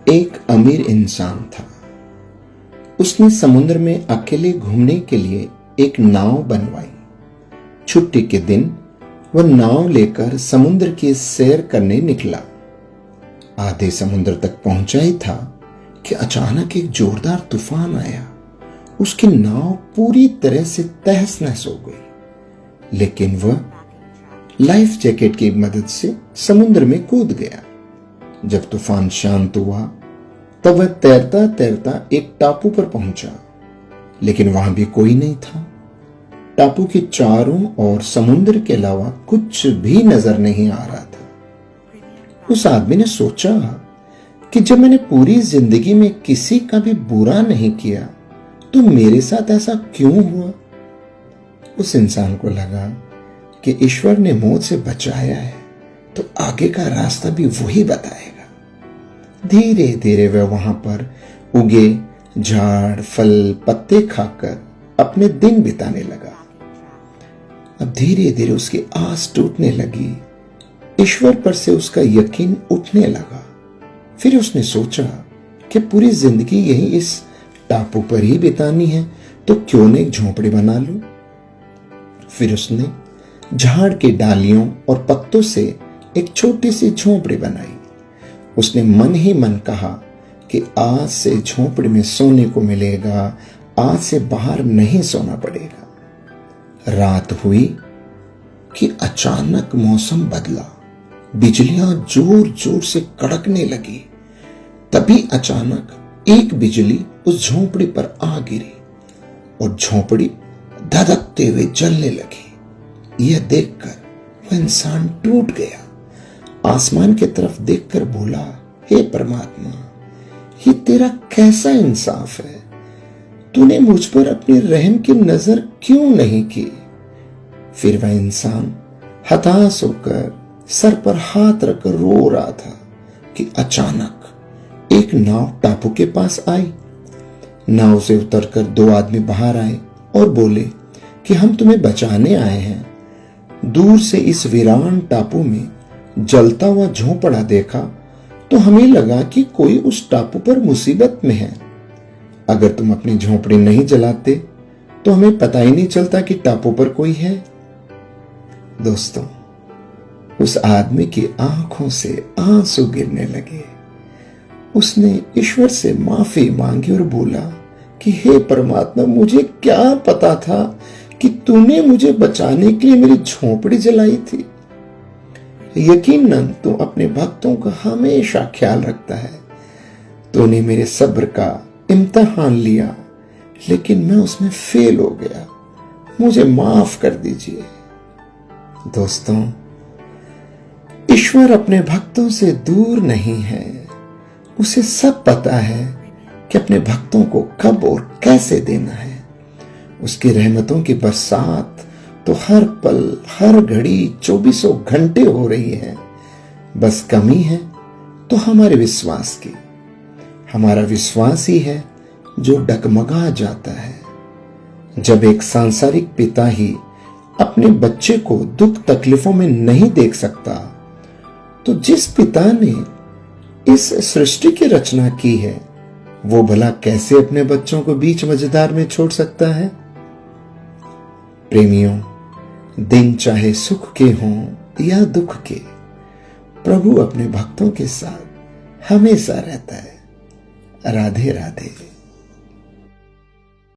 एक अमीर इंसान था। उसने समुद्र में अकेले घूमने के लिए एक नाव बनवाई। छुट्टी के दिन वह नाव लेकर समुद्र की सैर करने निकला। आधे समुद्र तक पहुंचा ही था कि अचानक एक जोरदार तूफान आया। उसकी नाव पूरी तरह से तहस नहस हो गई, लेकिन वह लाइफ जैकेट की मदद से समुद्र में कूद गया। जब तूफान शांत हुआ तब वह तैरता तैरता एक टापू पर पहुंचा, लेकिन वहां भी कोई नहीं था। टापू के चारों ओर समुद्र के अलावा कुछ भी नजर नहीं आ रहा था। उस आदमी ने सोचा कि जब मैंने पूरी जिंदगी में किसी का भी बुरा नहीं किया तो मेरे साथ ऐसा क्यों हुआ। उस इंसान को लगा कि ईश्वर ने मौत से बचाया है तो आगे का रास्ता भी वही बताएगा। धीरे धीरे वह वहां पर उगे झाड़ फल पत्ते खाकर अपने दिन बिताने लगा। अब धीरे धीरे उसकी आस टूटने लगी। ईश्वर पर से उसका यकीन उठने लगा। फिर उसने सोचा कि पूरी जिंदगी यही इस टापू पर ही बितानी है तो क्यों न एक झोंपड़ी बना लूं। फिर उसने झाड़ की डालियों और पत्तों से एक छोटी सी झोंपड़ी बनाई। उसने मन ही मन कहा कि आज से झोंपड़ी में सोने को मिलेगा, आज से बाहर नहीं सोना पड़ेगा। रात हुई कि अचानक मौसम बदला। बिजलियां जोर जोर से कड़कने लगी। तभी अचानक एक बिजली उस झोंपड़ी पर आ गिरी और झोंपड़ी धधकते हुए जलने लगी। यह देखकर वह इंसान टूट गया। आसमान की तरफ देखकर बोला, हे परमात्मा, ये तेरा कैसा इंसाफ है। तूने मुझ पर अपनी रहम की नजर क्यों नहीं की। फिर वह इंसान हताश होकर सर पर हाथ रखकर रो रहा था कि अचानक एक नाव टापू के पास आई। नाव से उतरकर दो आदमी बाहर आए और बोले कि हम तुम्हें बचाने आए हैं। दूर से इस वीरान टापू में जलता हुआ झोंपड़ा देखा तो हमें लगा कि कोई उस टापू पर मुसीबत में है। अगर तुम अपनी झोंपड़ी नहीं जलाते तो हमें पता ही नहीं चलता कि टापू पर कोई है। दोस्तों, उस आदमी की आंखों से आंसू गिरने लगे। उसने ईश्वर से माफी मांगी और बोला कि हे परमात्मा, मुझे क्या पता था कि तूने मुझे बचाने के लिए मेरी झोंपड़ी जलाई थी। यकीनन तू अपने भक्तों का हमेशा ख्याल रखता है। तूने मेरे सब्र का इम्तिहान लिया, लेकिन मैं उसमें फेल हो गया। मुझे माफ कर दीजिए। दोस्तों, ईश्वर अपने भक्तों से दूर नहीं है। उसे सब पता है कि अपने भक्तों को कब और कैसे देना है। उसकी रहमतों की बरसात तो हर पल हर घड़ी 24 घंटे हो रही है। बस कमी है तो हमारे विश्वास की। हमारा विश्वास ही है जो डगमगा जाता है। जब एक सांसारिक पिता ही अपने बच्चे को दुख तकलीफों में नहीं देख सकता तो जिस पिता ने इस सृष्टि की रचना की है वो भला कैसे अपने बच्चों को बीच मझधार में छोड़ सकता है। प्रेमियों, दिन चाहे सुख के हों या दुख के, प्रभु अपने भक्तों के साथ हमेशा रहता है। राधे राधे।